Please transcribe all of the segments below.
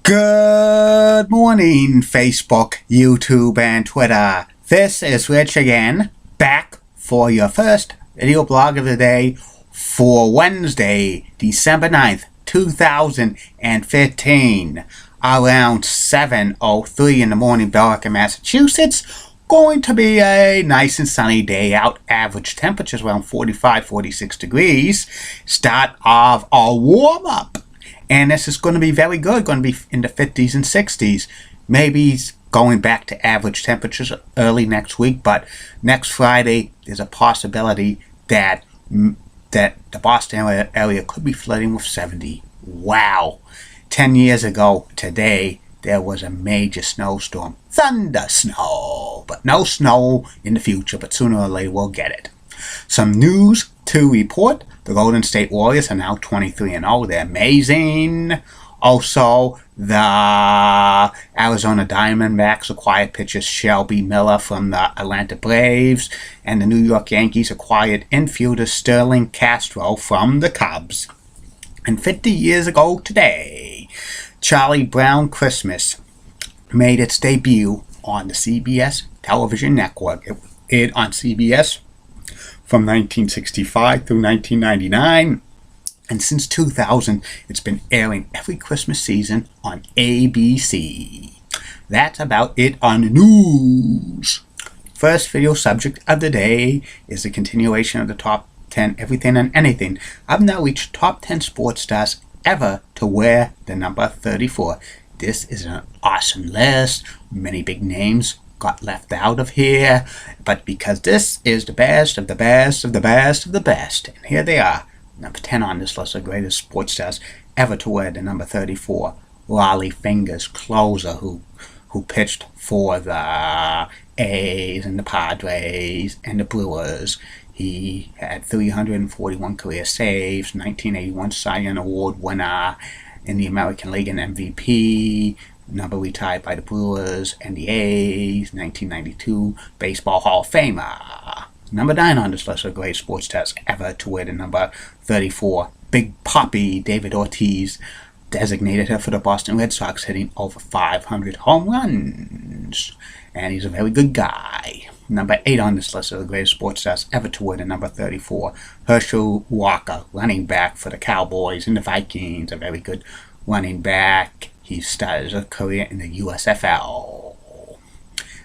Good morning, Facebook, YouTube, and Twitter. This is Rich again, back for your first video blog of the day for Wednesday, December 9th, 2015. Around 7:03 in the morning, Billerica, Massachusetts. Going to be a nice and sunny day out. Average temperatures around 45-46 degrees. Start of a warm-up. And this is going to be very good, going to be in the 50s and 60s. Maybe going back to average temperatures early next week, but next Friday, there's a possibility that the Boston area could be flooding with 70. Wow. 10 years ago today, there was a major snowstorm. Thunder snow. But no snow in the future, but sooner or later we'll get it. Some news to report. The Golden State Warriors are now 23-0. They're amazing. Also, the Arizona Diamondbacks acquired pitcher Shelby Miller from the Atlanta Braves. And the New York Yankees acquired infielder Sterling Castro from the Cubs. And 50 years ago today, Charlie Brown Christmas made its debut on the CBS television network. It aired on CBS from 1965 through 1999, and since 2000 it's been airing every Christmas season on ABC. That's about it on the news. First video subject of the day is a continuation of the top 10 everything and anything. I've now reached top 10 sports stars ever to wear the number 34. This is an awesome list. Many big names got left out of here, but because this is the best of the best of the best of the best, and here they are. Number 10 on this list of greatest sports stars ever to wear the number 34. Rollie Fingers, closer, who pitched for the A's and the Padres and the Brewers. He had 341 career saves, 1981 Cy Young Award winner in the American League and MVP. Number retired by the Brewers and the A's, 1992 Baseball Hall of Famer. Number 9 on this list of great sports stars ever to wear the number 34. Big Papi David Ortiz designated her for the Boston Red Sox, hitting over 500 home runs. And he's a very good guy. Number 8 on this list of the greatest sports stars ever to wear the number 34. Herschel Walker, running back for the Cowboys and the Vikings. A very good running back. He started his career in the USFL.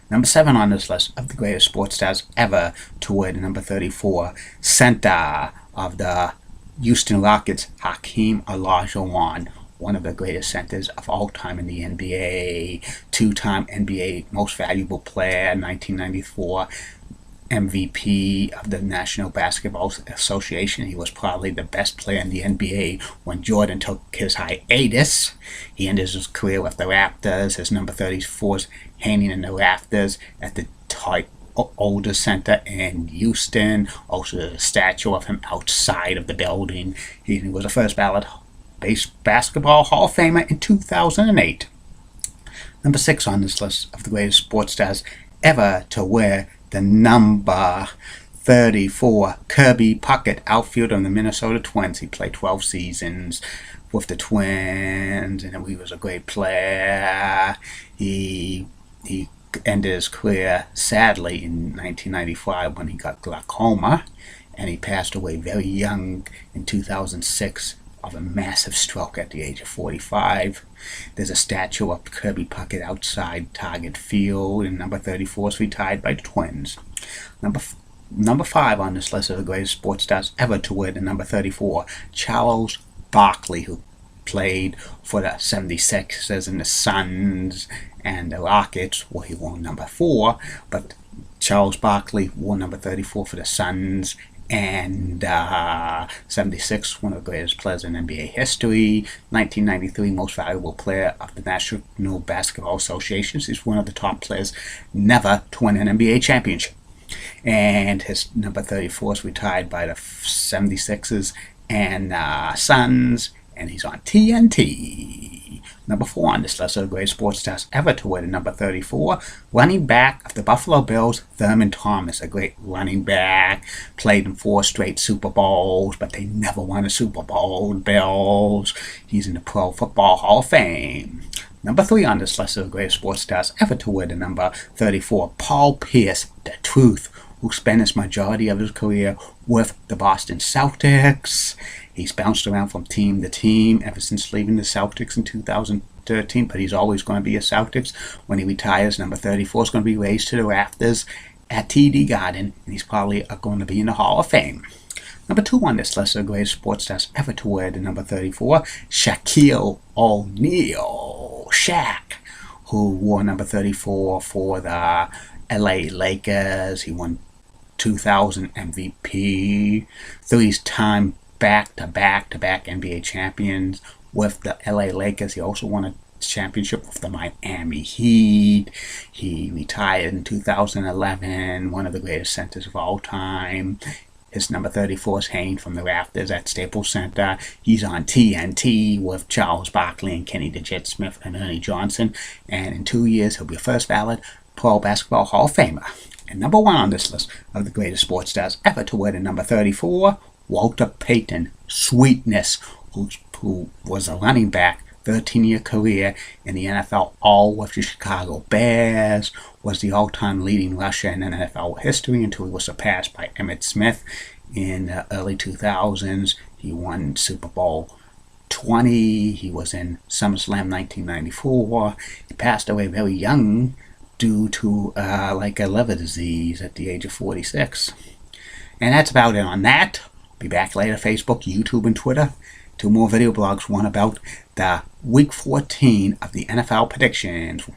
Number 7 on this list of the greatest sports stars ever to wear the number 34. Center of the Houston Rockets, Hakeem Olajuwon, one of the greatest centers of all time in the NBA. Two-time NBA Most Valuable Player, 1994 MVP of the National Basketball Association. He was probably the best player in the NBA when Jordan took his hiatus. He ended his career with the Raptors. His number 34 is hanging in the rafters at the older center in Houston. Also, there's a statue of him outside of the building. He was a first ballot Basketball Hall of Famer in 2008. Number 6 on this list of the greatest sports stars ever to wear the number 34. Kirby Puckett, outfielder of the Minnesota Twins. He played 12 seasons with the Twins, and he was a great player. He ended his career, sadly, in 1995 when he got glaucoma, and he passed away very young in 2006 of a massive stroke at the age of 45. There's a statue of Kirby Puckett outside Target Field, and number 34 is retired by the Twins. Number 5 on this list of the greatest sports stars ever to wear the number 34. Charles Barkley, who played for the 76ers and the Suns and the Rockets. Well, he wore number 4, but Charles Barkley wore number 34 for the Suns and 76, one of the greatest players in NBA history. 1993 Most Valuable Player of the National Basketball Association. He's one of the top players never to win an NBA championship. And his number 34 is retired by the 76ers and Suns, and he's on TNT. Number 4 on this list of the greatest sports stars ever to wear the number 34. Running back of the Buffalo Bills, Thurman Thomas, a great running back. Played in 4 straight Super Bowls, but they never won a Super Bowl. Bills. He's in the Pro Football Hall of Fame. Number 3 on this list of the greatest sports stars ever to wear the number 34, Paul Pierce, the Truth, who spent his majority of his career with the Boston Celtics. He's bounced around from team to team ever since leaving the Celtics in 2013, but he's always going to be a Celtics. When he retires, number 34 is going to be raised to the rafters at TD Garden, and he's probably going to be in the Hall of Fame. Number 2 on this list of the greatest sports stars ever to wear the number 34, Shaquille O'Neal, Shaq, who wore number 34 for the LA Lakers. He won 2000 MVP, 3-time back-to-back NBA champions with the LA Lakers. He also won a championship with the Miami Heat. He retired in 2011, one of the greatest centers of all time. His number 34 is hanging from the rafters at Staples Center. He's on TNT with Charles Barkley and Kenny the Jet Smith and Ernie Johnson. And in 2 years, he'll be a first ballot Pro Basketball Hall of Famer. And number 1 on this list of the greatest sports stars ever to wear the number 34, Walter Payton, Sweetness, who was a running back, 13-year career in the NFL, all with the Chicago Bears, was the all-time leading rusher in NFL history until he was surpassed by Emmitt Smith in the early 2000s. He won Super Bowl 20. He was in SummerSlam 1994. He passed away very young due to a liver disease at the age of 46. And that's about it on that. Be back later, Facebook, YouTube, and Twitter. 2 more video blogs, one about the Week 14 of the NFL predictions.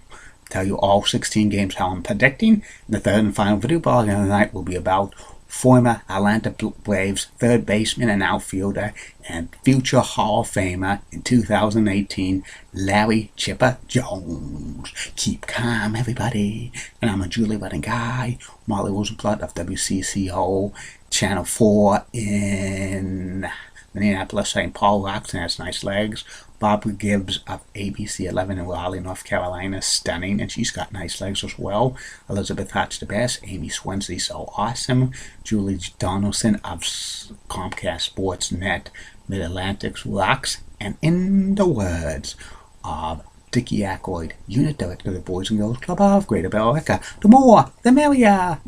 Tell you all 16 games how I'm predicting. And the third and final video blog of the night will be about former Atlanta Braves third baseman and outfielder and future Hall of Famer in 2018, Larry Chipper Jones. Keep calm, everybody. And I'm a Julie Wedding guy, Molly Rosenblatt of WCCO, Channel 4 in Minneapolis, St. Paul, Roxanne has nice legs. Barbara Gibbs of ABC 11 in Raleigh, North Carolina, stunning, and she's got nice legs as well. Elizabeth Hatch the best. Amy Swansea, so awesome. Julie Donaldson of Comcast Sports Net, Mid-Atlantic rocks. And in the words of Dickie Ackroyd, Unit Director of the Boys and Girls Club of Greater Billerica, the more, the merrier.